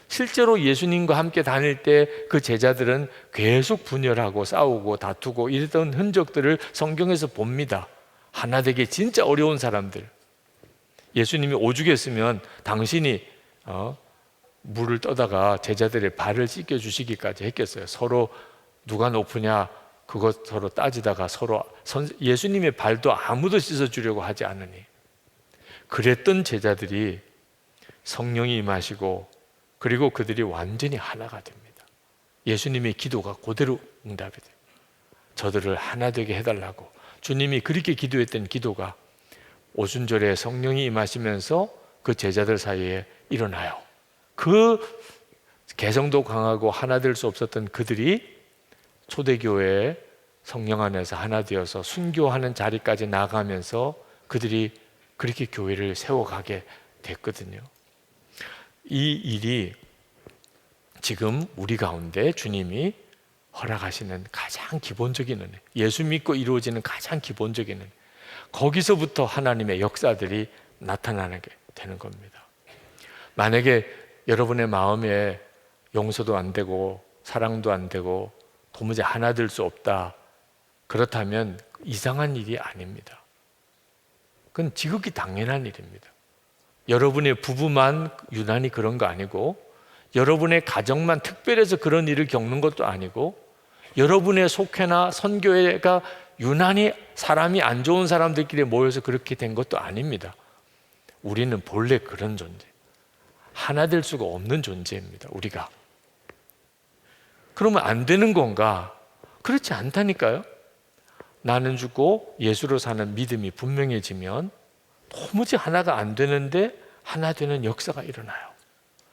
실제로 예수님과 함께 다닐 때 그 제자들은 계속 분열하고 싸우고 다투고 이랬던 흔적들을 성경에서 봅니다. 하나 되기 진짜 어려운 사람들. 예수님이 오죽했으면 당신이 물을 떠다가 제자들의 발을 씻겨 주시기까지 했겠어요. 서로 누가 높으냐 그것 서로 따지다가 서로 예수님의 발도 아무도 씻어주려고 하지 않으니, 그랬던 제자들이 성령이 임하시고 그리고 그들이 완전히 하나가 됩니다. 예수님의 기도가 그대로 응답이 돼요. 저들을 하나 되게 해달라고 주님이 그렇게 기도했던 기도가 오순절에 성령이 임하시면서 그 제자들 사이에 일어나요. 그 개성도 강하고 하나 될 수 없었던 그들이 초대교회에 성령 안에서 하나 되어서 순교하는 자리까지 나가면서 그들이 그렇게 교회를 세워가게 됐거든요. 이 일이 지금 우리 가운데 주님이 허락하시는 가장 기본적인 은혜, 예수 믿고 이루어지는 가장 기본적인 은혜, 거기서부터 하나님의 역사들이 나타나게 되는 겁니다. 만약에 여러분의 마음에 용서도 안 되고 사랑도 안 되고 도무지 하나 될 수 없다, 그렇다면 이상한 일이 아닙니다. 그건 지극히 당연한 일입니다. 여러분의 부부만 유난히 그런 거 아니고, 여러분의 가정만 특별해서 그런 일을 겪는 것도 아니고, 여러분의 속회나 선교회가 유난히 사람이 안 좋은 사람들끼리 모여서 그렇게 된 것도 아닙니다. 우리는 본래 그런 존재, 하나 될 수가 없는 존재입니다. 우리가. 그러면 안 되는 건가? 그렇지 않다니까요. 나는 죽고 예수로 사는 믿음이 분명해지면 도무지 하나가 안 되는데 하나 되는 역사가 일어나요.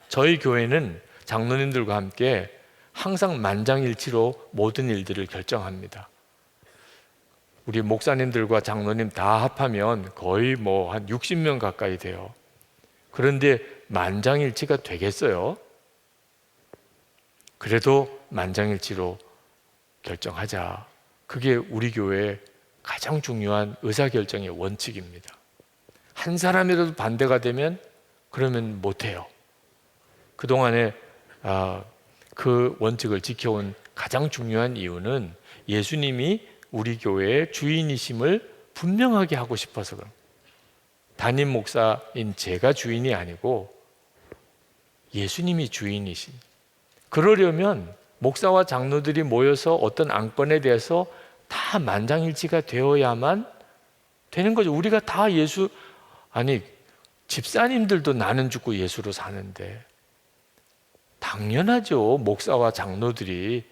저희 교회는 장로님들과 함께 항상 만장일치로 모든 일들을 결정합니다. 우리 목사님들과 장로님 다 합하면 거의 한 60명 가까이 돼요. 그런데 만장일치가 되겠어요? 그래도 만장일치로 결정하자. 그게 우리 교회의 가장 중요한 의사결정의 원칙입니다. 한 사람이라도 반대가 되면 그러면 못해요. 그동안에 그 원칙을 지켜온 가장 중요한 이유는 예수님이 우리 교회의 주인이심을 분명하게 하고 싶어서 그런, 담임 목사인 제가 주인이 아니고 예수님이 주인이신, 그러려면 목사와 장로들이 모여서 어떤 안건에 대해서 다 만장일치가 되어야만 되는 거죠. 우리가 다 집사님들도 나는 죽고 예수로 사는데 당연하죠. 목사와 장로들이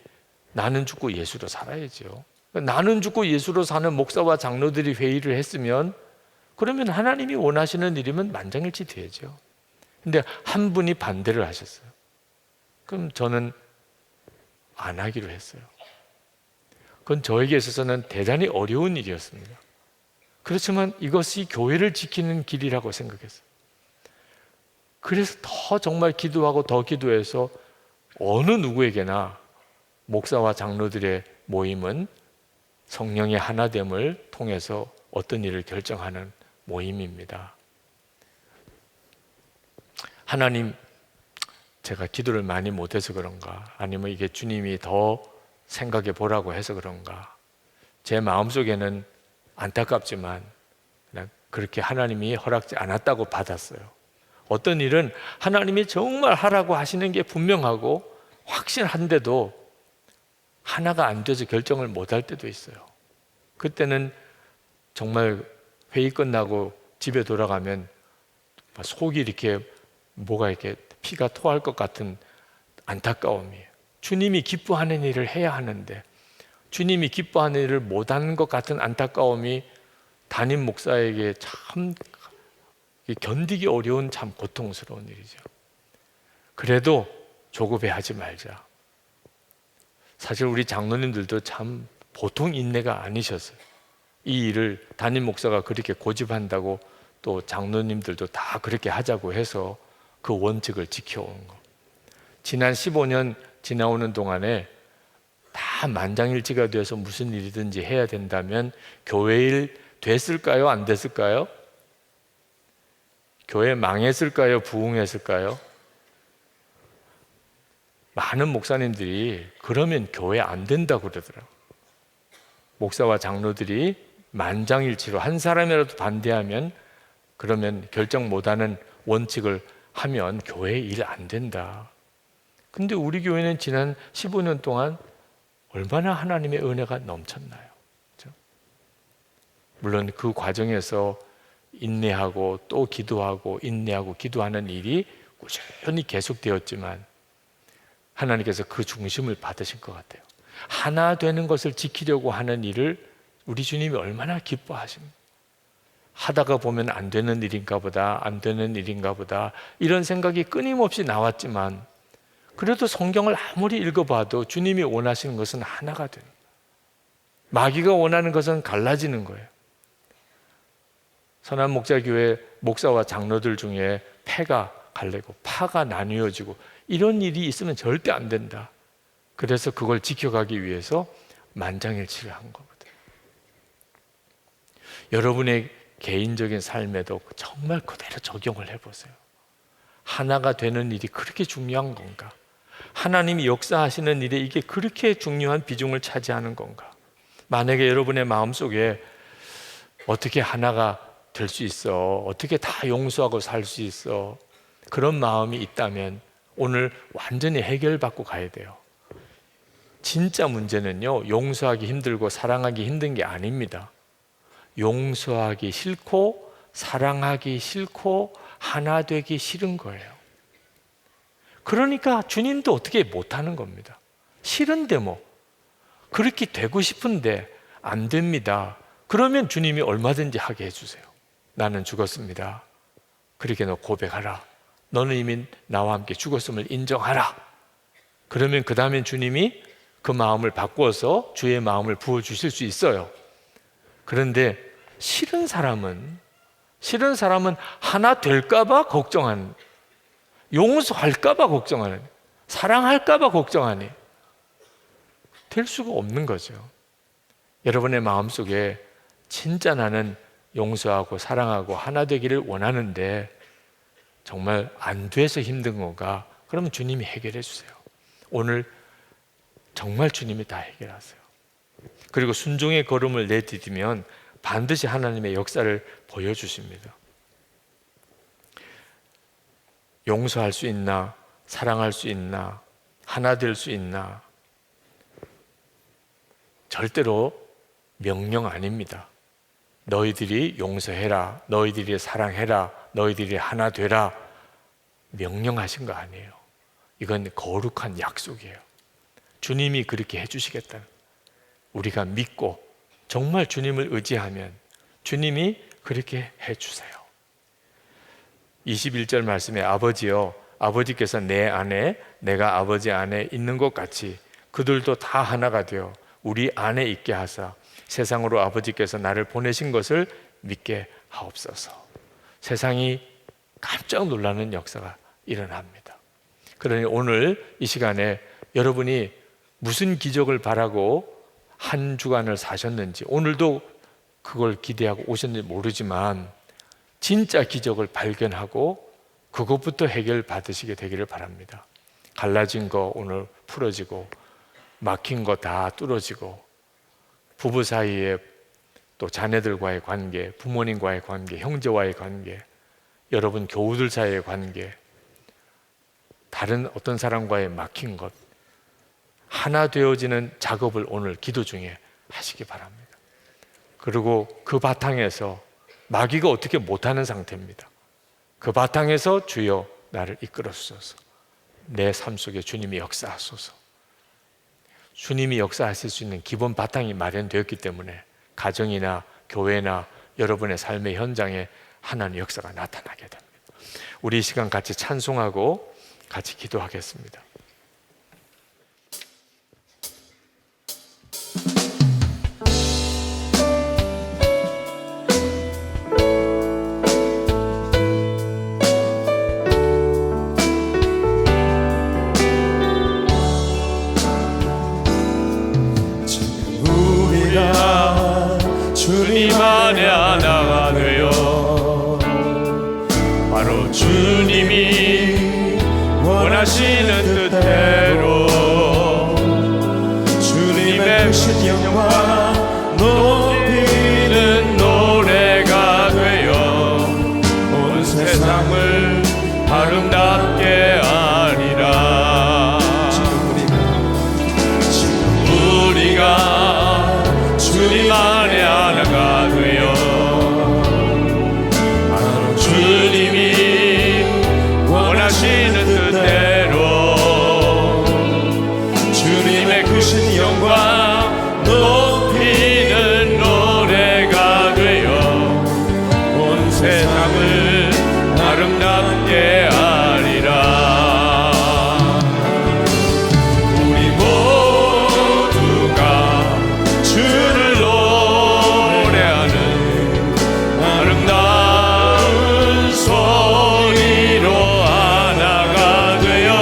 나는 죽고 예수로 살아야죠. 나는 죽고 예수로 사는 목사와 장로들이 회의를 했으면, 그러면 하나님이 원하시는 일이면 만장일치 되죠. 근데 한 분이 반대를 하셨어요. 그럼 저는 안 하기로 했어요. 그건 저에게 있어서는 대단히 어려운 일이었습니다. 그렇지만 이것이 교회를 지키는 길이라고 생각했어요. 그래서 더 정말 기도하고 더 기도해서 어느 누구에게나 목사와 장로들의 모임은 성령의 하나됨을 통해서 어떤 일을 결정하는 모임입니다. 하나님, 제가 기도를 많이 못해서 그런가? 아니면 이게 주님이 더 생각해 보라고 해서 그런가? 제 마음속에는 안타깝지만 그냥 그렇게 하나님이 허락지 않았다고 받았어요. 어떤 일은 하나님이 정말 하라고 하시는 게 분명하고 확실한데도 하나가 안 돼서 결정을 못할 때도 있어요. 그때는 정말 회의 끝나고 집에 돌아가면 속이 이렇게 뭐가 이렇게 피가 토할 것 같은 안타까움이에요. 주님이 기뻐하는 일을 해야 하는데 주님이 기뻐하는 일을 못하는 것 같은 안타까움이 담임 목사에게 참 견디기 어려운 참 고통스러운 일이죠. 그래도 조급해하지 말자. 사실 우리 장로님들도 참 보통 인내가 아니셨어요. 이 일을 담임 목사가 그렇게 고집한다고 또 장로님들도 다 그렇게 하자고 해서 그 원칙을 지켜온 거. 지난 15년 지나오는 동안에 다 만장일치가 돼서 무슨 일이든지 해야 된다면 교회 일 됐을까요? 안 됐을까요? 교회 망했을까요? 부흥했을까요? 많은 목사님들이 그러면 교회 안 된다고 그러더라고요. 목사와 장로들이 만장일치로 한 사람이라도 반대하면 그러면 결정 못하는 원칙을 하면 교회 일 안 된다. 근데 우리 교회는 지난 15년 동안 얼마나 하나님의 은혜가 넘쳤나요? 그렇죠? 물론 그 과정에서 인내하고 또 기도하고 인내하고 기도하는 일이 꾸준히 계속되었지만 하나님께서 그 중심을 받으실 것 같아요. 하나 되는 것을 지키려고 하는 일을 우리 주님이 얼마나 기뻐하십니까? 하다가 보면 안 되는 일인가 보다, 안 되는 일인가 보다 이런 생각이 끊임없이 나왔지만 그래도 성경을 아무리 읽어봐도 주님이 원하시는 것은 하나가 됩니다. 마귀가 원하는 것은 갈라지는 거예요. 선한 목자교회 목사와 장로들 중에 패가 갈리고 파가 나뉘어지고 이런 일이 있으면 절대 안 된다. 그래서 그걸 지켜가기 위해서 만장일치를 한 거거든요. 여러분의 개인적인 삶에도 정말 그대로 적용을 해보세요. 하나가 되는 일이 그렇게 중요한 건가? 하나님이 역사하시는 일에 이게 그렇게 중요한 비중을 차지하는 건가? 만약에 여러분의 마음속에 어떻게 하나가 될 수 있어? 어떻게 다 용서하고 살 수 있어? 그런 마음이 있다면 오늘 완전히 해결받고 가야 돼요. 진짜 문제는요, 용서하기 힘들고 사랑하기 힘든 게 아닙니다. 용서하기 싫고 사랑하기 싫고 하나 되기 싫은 거예요. 그러니까 주님도 어떻게 못하는 겁니다. 싫은데 뭐 그렇게 되고 싶은데 안 됩니다. 그러면 주님이 얼마든지 하게 해주세요. 나는 죽었습니다. 그렇게 너 고백하라. 너는 이미 나와 함께 죽었음을 인정하라. 그러면 그 다음엔 주님이 그 마음을 바꾸어서 주의 마음을 부어주실 수 있어요. 그런데 싫은 사람은 하나 될까봐 걱정하는, 용서할까봐 걱정하는, 사랑할까봐 걱정하니 될 수가 없는 거죠. 여러분의 마음속에 진짜 나는 용서하고 사랑하고 하나 되기를 원하는데 정말 안 돼서 힘든 건가? 그러면 주님이 해결해 주세요. 오늘 정말 주님이 다 해결하세요. 그리고 순종의 걸음을 내디디면 반드시 하나님의 역사를 보여주십니다. 용서할 수 있나? 사랑할 수 있나? 하나 될 수 있나? 절대로 명령 아닙니다. 너희들이 용서해라, 너희들이 사랑해라, 너희들이 하나 되라 명령하신 거 아니에요. 이건 거룩한 약속이에요. 주님이 그렇게 해주시겠다는, 우리가 믿고 정말 주님을 의지하면 주님이 그렇게 해주세요. 21절 말씀에 아버지여 아버지께서 내 안에 내가 아버지 안에 있는 것 같이 그들도 다 하나가 되어 우리 안에 있게 하사 세상으로 아버지께서 나를 보내신 것을 믿게 하옵소서. 세상이 깜짝 놀라는 역사가 일어납니다. 그러니 오늘 이 시간에 여러분이 무슨 기적을 바라고 한 주간을 사셨는지, 오늘도 그걸 기대하고 오셨는지 모르지만 진짜 기적을 발견하고 그것부터 해결 받으시게 되기를 바랍니다. 갈라진 거 오늘 풀어지고, 막힌 거 다 뚫어지고, 부부 사이에 또 자녀들과의 관계, 부모님과의 관계, 형제와의 관계, 여러분 교우들 사이의 관계, 다른 어떤 사람과의 막힌 것, 하나 되어지는 작업을 오늘 기도 중에 하시기 바랍니다. 그리고 그 바탕에서 마귀가 어떻게 못하는 상태입니다. 그 바탕에서 주여 나를 이끌어 주소서. 내 삶 속에 주님이 역사하소서. 주님이 역사하실 수 있는 기본 바탕이 마련되었기 때문에 가정이나 교회나 여러분의 삶의 현장에 하나님의 역사가 나타나게 됩니다. 우리 이 시간 같이 찬송하고 같이 기도하겠습니다. 주님 안에 하나가 되어 바로 주님이 원하시는 뜻대로 주님의 크신 영광 높이는 노래가 되어 온 세상을 아름답게 하리라. 지금 우리가 주님 안에 하나가 되어 바로 주님이 원하시는 뜻대로 주님의 크신 영광 높이는 노래가 되어 온 세상을 아름답게 하리라. 우리 모두가 주를 노래하는 아름다운 소리로 하나가 되어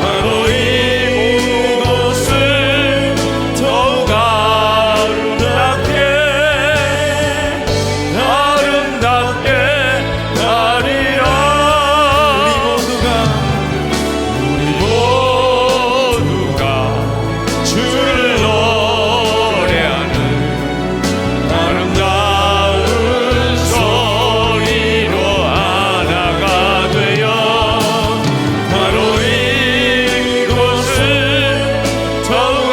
바로 이곳을 더욱 아름답게 하리라. 우리 모두가 주를 노래하는 아름다운 소리로 하나가 되어 바로 이곳을 더욱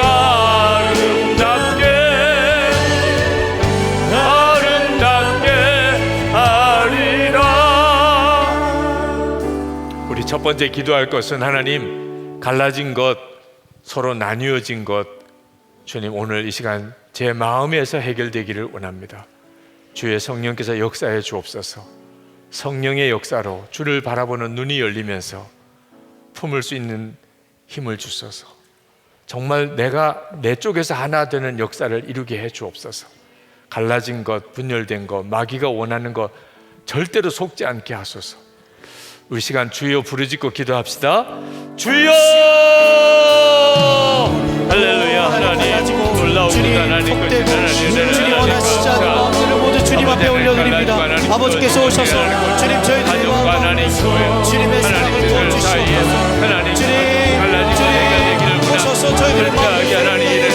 아름답게 하리라. 우리 첫 번째 기도할 것은 하나님, 갈라진 것, 서로 나뉘어진 것, 주님 오늘 이 시간 제 마음에서 해결되기를 원합니다. 주의 성령께서 역사해 주옵소서. 성령의 역사로 주를 바라보는 눈이 열리면서 품을 수 있는 힘을 주소서. 정말 내가 내 쪽에서 하나 되는 역사를 이루게 해 주옵소서. 갈라진 것, 분열된 것, 마귀가 원하는 것 절대로 속지 않게 하소서. 우리 시간 주여 부르짖고 기도합시다. 주여! 할렐루야. 하나님 놀라우신 하나님 것이 주님 원하시지 않는 마음들을 모두 주님 앞에 올려드립니다. 아버지께서 오셔서 주님 저희들의 마음 주님의 사랑을 부어주시옵소서. 주님 오셔서 저희들의 마음을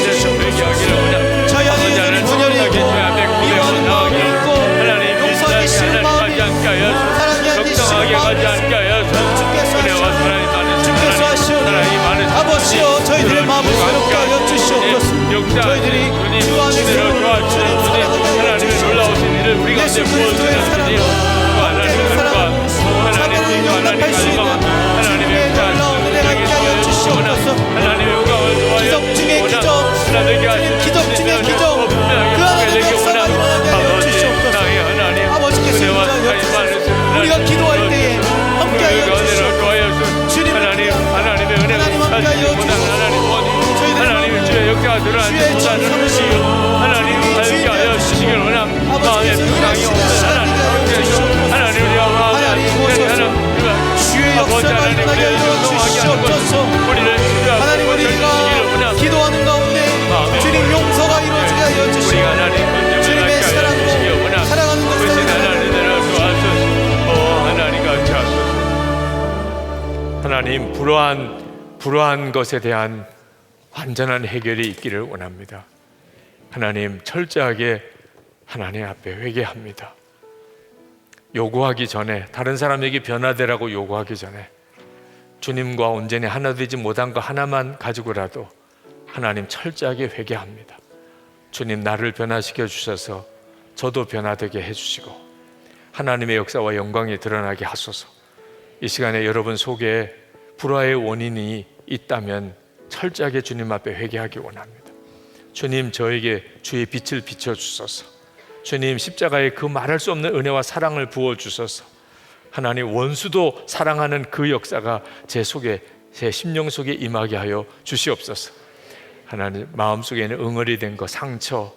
주시옵소서. 저희 안에 있는 분열이 있고 미워하는 마음이 있고 용서하기 싫은 마음이 있고 사랑하기 싫은 마음이 주께서 하시오니 아버지여 저희들의 마음을 새롭게 하여 주시옵소서. 저희들이 주 안에서 주님 사랑하게 하여 주시옵소서. 예수 그리스도의 사랑으로 함께하는 사랑으로 자기를 용납할 수 있는 주님의 놀라운 은혜가 있게 하여 주시옵소서. 기적 중에 기적, 주님 기적 중에 기적, 그 하나님의 역사가 일어나게 하여 주시옵소서. 아버지께서 인자하여 주소서. 우리가 기도할 때에 함께하여 주시옵소서. 주의 쏟아내는 정성을 하나님 알게 하여 주시길 원합니다. 마음에 평강이 없는 하나님 하나님 우리가 하나님 오셔서 주의 역사가 일어나게 하여 주시옵소서. 하나님 우리가 기도하는 가운데 주님 용서가 이루어지게 하여 주시옵소서. 주님의 사랑으로 살아가는 것을 하나님 같이 하소서. 하나님 불화한 것에 대한 완전한 해결이 있기를 원합니다. 하나님 철저하게 하나님 앞에 회개합니다. 요구하기 전에, 다른 사람에게 변화되라고 요구하기 전에 주님과 온전히 하나 되지 못한 거 하나만 가지고라도 하나님 철저하게 회개합니다. 주님 나를 변화시켜 주셔서 저도 변화되게 해주시고 하나님의 역사와 영광이 드러나게 하소서. 이 시간에 여러분 속에 불화의 원인이 있다면 철저하게 주님 앞에 회개하기 원합니다. 주님 저에게 주의 빛을 비춰주소서. 주님 십자가의 그 말할 수 없는 은혜와 사랑을 부어주소서. 하나님 원수도 사랑하는 그 역사가 제 속에, 제 심령 속에 임하게 하여 주시옵소서. 하나님 마음속에는 응어리 된 것, 상처,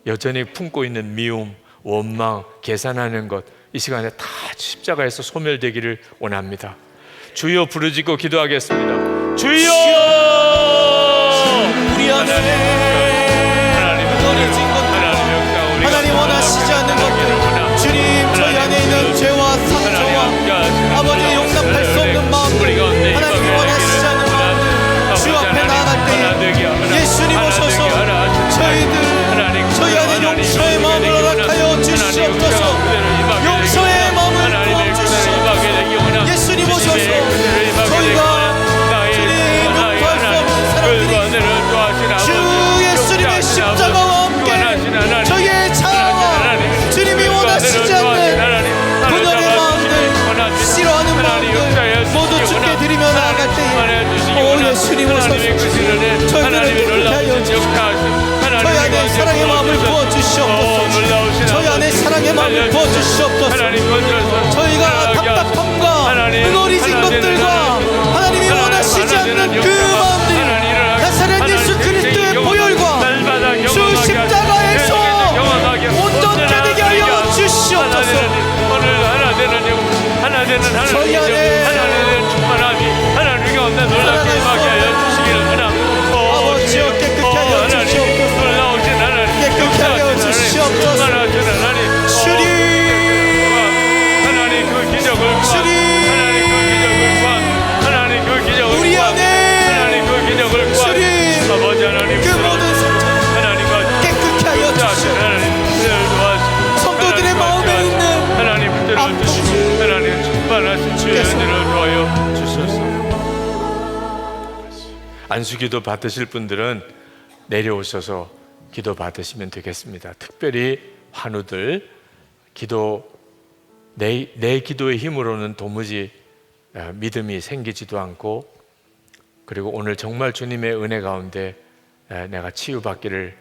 여전히 품고 있는 미움, 원망, 계산하는 것, 이 시간에 다 십자가에서 소멸되기를 원합니다. 주여 부르짖고 기도하겠습니다. 주여! 우리 안에 무너진 것들, 하나님 원하시지 않는 것들, 주님 저희 안에 있는 죄와 상처와 아버지의 용납할 수 없는 마음들, 하나님 원하시지 않는 마음들 주 앞에 나아갈 때에 예수님 오셔서 저희 안에 용서의 마음을 허락하여 주시옵소서. 용서의 마음을 부어주시옵소서. 예수님 오셔서 저희가 주님 용서할 수 없는 사람들이 주 예수님의 십자가와 함께 저희의 자아와 주님이 원하시지 않는 분열의 마음들, 싫어하는 마음들 모두 주께 드리며 나아갈 때에 오 예수님 오셔서 저희들을 깨끗게 하여 주시옵소서. 저희 안에 사랑의 마음을 부어주시옵소서. 저희 안에 사랑의 마음을 부어주시옵소서. 저희가 답답함과 응어리진 것들과 하나님이 원하시지 않는 그 마음들이 나사렛 예수 그리스도의 보혈과 주 십자가에서 온전케 되게 하여 주시옵소서. 저희 안에 하나님의 가운데 놀랍게 임하게 하여 주시기를 원합니다. 아버지여 깨끗게 하여 주시옵소서. 깨끗게 하여 주시옵소서. 주님 하나님 그 기적을 하나님 그 기적을 우리 안에 하나님 그 기적을 주님 아버지 하나님 그 모든 상처 하나님과 깨끗게 하여 주시옵소서. 성도들의 마음에 있는 하나님 붙들어 주시고 하나님 충만하신 주의 은혜를 더하여 주소서. 안수기도 받으실 분들은 내려오셔서 기도 받으시면 되겠습니다. 특별히 환우들 내 기도의 힘으로는 도무지 믿음이 생기지도 않고, 그리고 오늘 정말 주님의 은혜 가운데 내가 치유받기를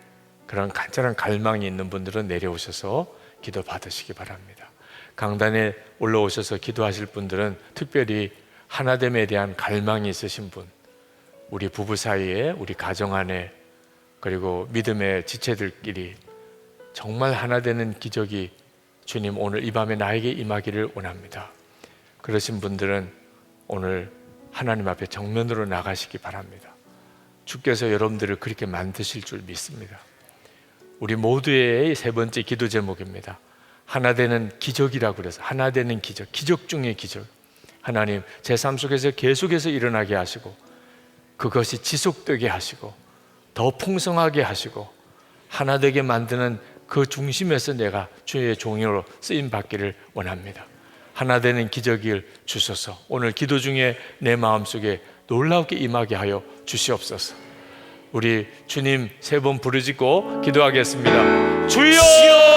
그런 간절한 갈망이 있는 분들은 내려오셔서 기도 받으시기 바랍니다. 강단에 올라오셔서 기도하실 분들은 특별히 하나됨에 대한 갈망이 있으신 분, 우리 부부 사이에, 우리 가정 안에, 그리고 믿음의 지체들끼리 정말 하나 되는 기적이 주님 오늘 이 밤에 나에게 임하기를 원합니다. 그러신 분들은 오늘 하나님 앞에 정면으로 나가시기 바랍니다. 주께서 여러분들을 그렇게 만드실 줄 믿습니다. 우리 모두의 세 번째 기도 제목입니다. 하나 되는 기적이라고 그래서 하나 되는 기적, 기적 중의 기적. 하나님 제 삶 속에서 계속해서 일어나게 하시고 그것이 지속되게 하시고 더 풍성하게 하시고 하나 되게 만드는 그 중심에서 내가 주의 종으로 쓰임 받기를 원합니다. 하나 되는 기적을 주소서. 오늘 기도 중에 내 마음속에 놀랍게 임하게 하여 주시옵소서. 우리 주님 세 번 부르짖고 기도하겠습니다. 주여!